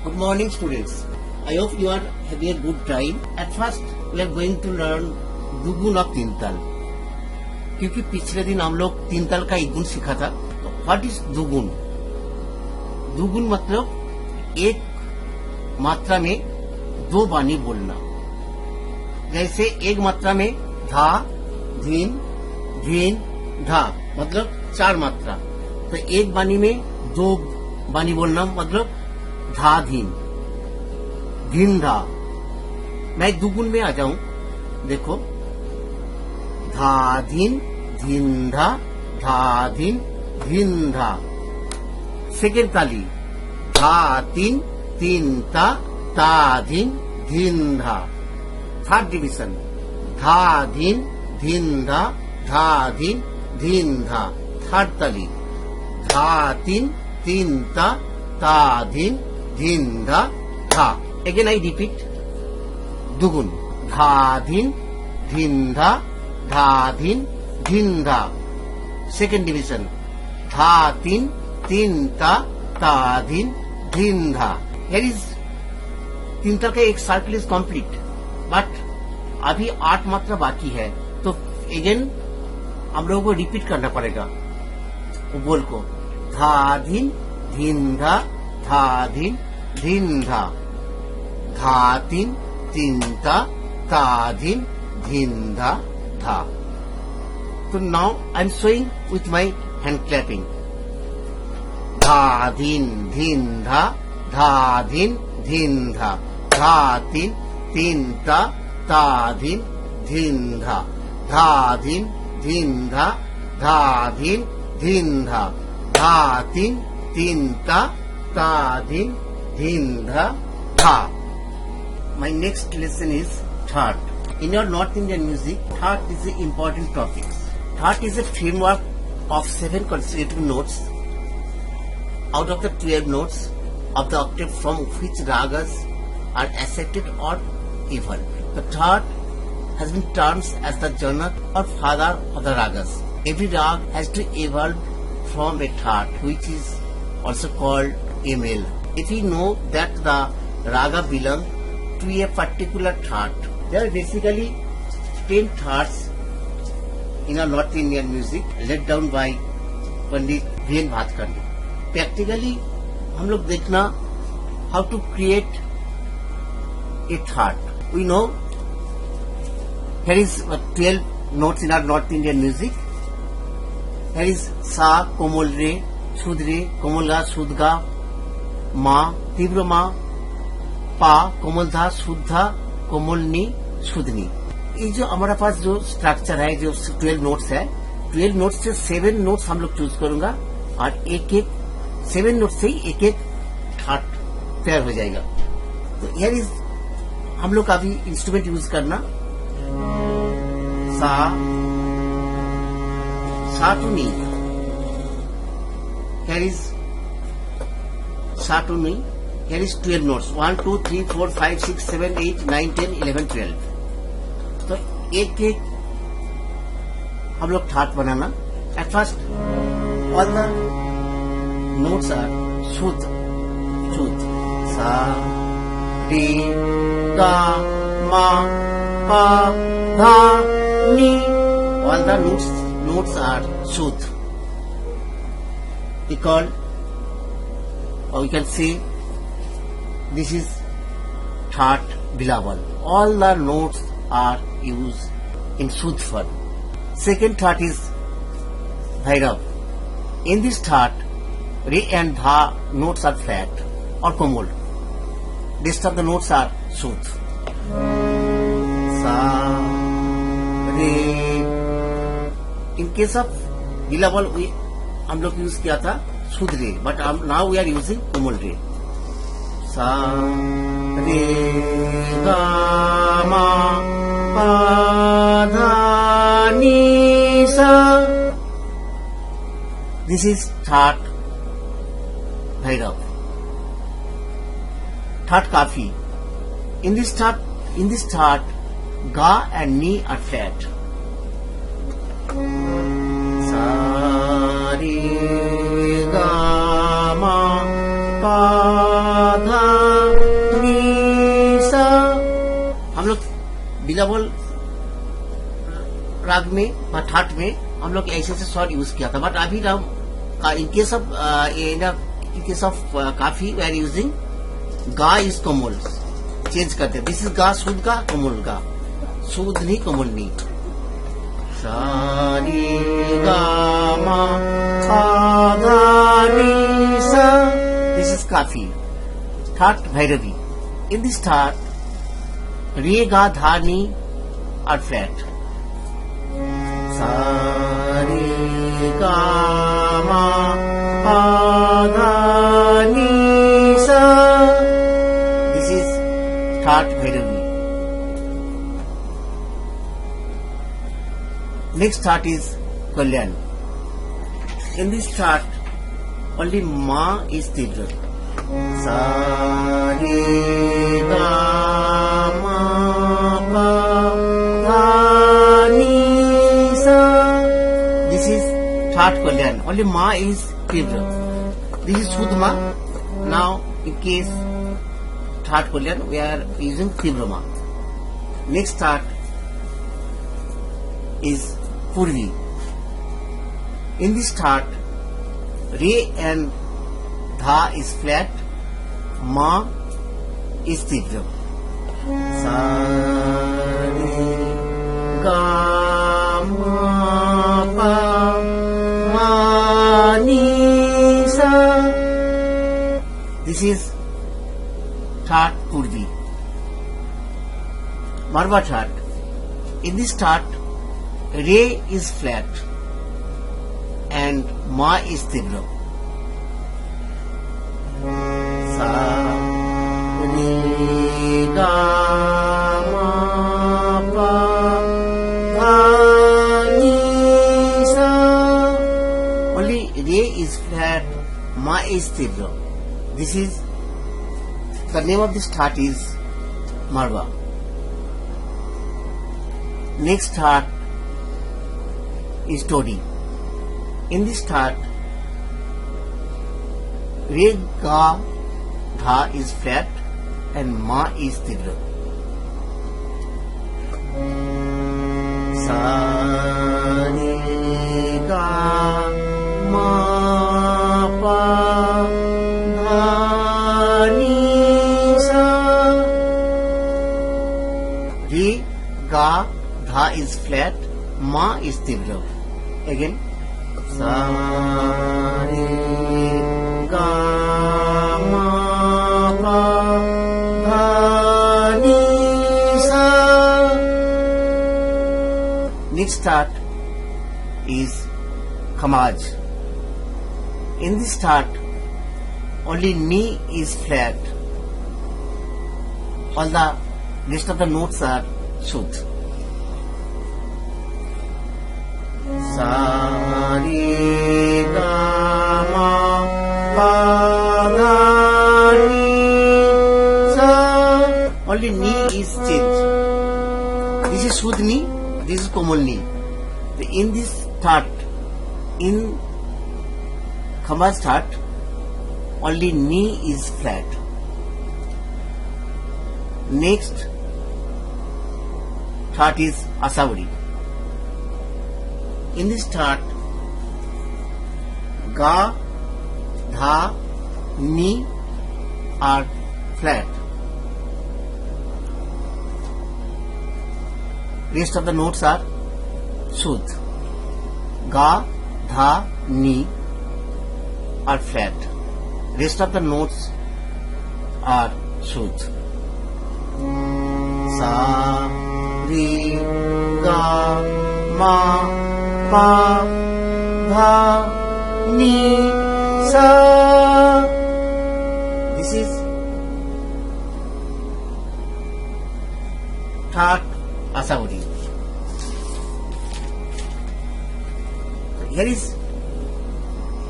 Good morning, students. I hope you are having a good time. At first, we are going to learn दुगुन और तीन ताल, क्योंकि पिछले दिन हम लोग तीन ताल का एक गुण सीखा था. तो व्हाट इज दुगुन? दुगुन मतलब एक मात्रा में दो बानी बोलना. जैसे एक मात्रा में धा, धीन, धीन, धा मतलब चार मात्रा. तो एक बानी में दो बानी बोलना मतलब धा धीन, धीन धा. मैं दुगुन में आ जाऊं. देखो, धा धीन, धीन धा, धा धीन, धीन धा. सेकेंड ताली, धा तीन, तीन ता, ता धीन, धीन धा. थर्ड डिविजन, धा धीन, धीन धा, धा धीन, धीन धा. थर्ड ताली, धा तीन, तीन ता, ता धीन, धीन धा, धा. Again I repeat. दुगुन, धा धीन, धीन धा, धा धीन, धीन धा. सेकेंड डिविजन, धा तीन, तीन ता, ता धीन, धीन धा. Here is तीन ता का एक सर्कल इज कंप्लीट, बट अभी 8 मात्रा बाकी है. तो अगेन हम लोगों को रिपीट करना पड़ेगा बोल को. धा धीन, धीन धा, धा धीन, धीन धा. धा तीन, तीन ता, ता धीन, धीन धा, धा. So now I am showing with my hand clapping. धा धीन, धीन धा, धा धीन, धीन धा. धा तीन, तीन ता, ता धीन, धीन धा. धा धीन, धीन धा, धा धीन, धीन धा. धा तीन, तीन ता, ता धीन, धीन धा, धा. My next lesson is Thaat. In your North Indian music, Thaat is an important topic. Thaat is a framework of 7 consecutive notes out of the 12 notes of the octave from which ragas are accepted or evolved. The Thaat has been termed as the Janak or father of the ragas. Every rag has to evolve from a Thaat, which is also called ML. If we know that the raga belongs to a particular Thaat, there are basically 10 Thats in our North Indian music laid down by Pandit V.N. Bhatkar. Practically, हम लोग देखना how to create a Thaat. We know here is 12 notes in our North Indian music. Here is Sa, Komol Re, Shud Re, Komol Ga, Shud Ga, Ma, Tibra Ma, पा, कोमल धा, शुद्धा, कोमल नी, शुद्धनी. ये जो हमारा पास जो स्ट्रक्चर है, जो 12 नोट्स है, 12 नोट्स से 7 नोट्स हम लोग चूज करूंगा और एक एक 7 नोट्स से ही एक एक ठाट तैयार हो जाएगा. तो हियर इज हम लोग अभी इंस्ट्रूमेंट यूज करना. सा, सा टू नी. हियर इज सा to knee. Here is 12 notes. 1, 2, 3, 4, 5, 6, 7, 8, 9, 10, 11, 12. तो एक एक हम लोग ठाट बनाना. At first, all the notes are शुद्ध, शुद्ध. सा, रे, गा, मा, पा, धा, नी. All the notes are शुद्ध. We call, or we can say, this is Thaat Bilawal. All the notes are used in Shuddh form. Second Thaat is Bhairav. In this Thaat, Re and Dha notes are flat or Komol. Rest of the notes are Shuddh. Sa, Re. In case of Bilawal, हम लोग use किया था Shuddh Re, but now we are using Komol Re. सा, रे, गा, मा, पा, धा, नी, सा. This is Thaat Bhairav. Thaat Kafi. In this Thaat, Ga and Ni are flat. Sa, re, ga, ma, pa, dha, Bilawal राग में ठाट में हम लोग ऐसे से स्वर यूज किया था, बट अभी हम इन केस ऑफ काफी वी आर यूजिंग गा इज कोमल, चेंज करते हैं। दिस इज गा शुद्ध गा, कोमल गा, शुद्ध नहीं कोमल नहीं। सा रे गा मा पा धा नी सा, दिस इज काफी। ठाट भैरवी, इन दिस ठाट रे गा धा नी आर फ्लैट, सा रे गा मा पा धा नी सा, दिस इज ठाट भैरवी। Next ठाट is Kalyan. In this ठाट, only ma is Tibra. Sa re ga ma pa dha ni sa. This is ठाट Kalyan. Only ma is Tibra. This is Shuddha ma. Now, in case ठाट Kalyan, we are using Tibra ma. Next ठाट is Purvi. In this ठाट, Re and Dha is flat, Ma is Tibra. Sa re ga ma pa ma ni sa. This is ठाट Purvi. Marwa ठाट. In this ठाट, Re is flat and Ma is Tibra. Sa re ga ma pa dha ni sa. Only Re is flat, Ma is Tibra. This is the name of this ठाट is Marwa. Next ठाट is Todi. In this ठाट, Re ga dha is flat and Ma is Tibra. Sa re ga ma pa dha ni sa. Re ga dha is flat, Ma is Tibra. Again, sa re ga ma pa dha ni sa. Next ठाट is Khamaj. In this ठाट, only Ni is flat. All the rest of the notes are Shuddha. Sa re ga ma pa dha ni sa. Only Ni is changed. This is Shuddha Ni, this is Komal Ni. In this ठाट, in Khamaj ठाट, only Ni is flat. Next ठाट is Asavadi. In this ठाट, Ga, Dha, Ni are flat. Rest of the notes are Shuddha. Ga, Dha, Ni are flat. Rest of the notes are Shuddha. Sa re ga ma pa dha ni sa. This is ठाट Asavadi. Here is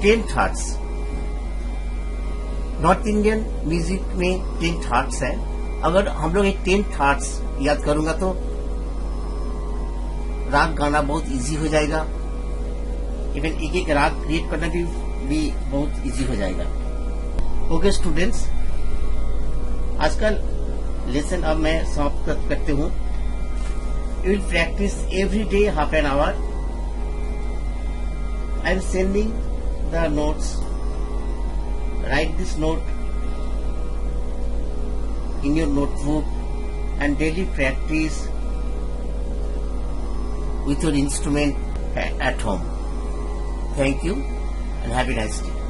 10 thaats. North Indian music में 10 ठाट्स है. अगर हम लोग एक 10 ठाट्स याद करूंगा तो राग गाना बहुत इजी हो जाएगा. इवन एक एक राग क्रिएट करना भी बहुत इजी हो जाएगा. ओके स्टूडेंट्स, आज का लेसन अब मैं समाप्त करते हूँ. You will practice every day half an hour. I am sending the notes. Write this note in your notebook and daily practice with your instrument at home. Thank you and have a nice day.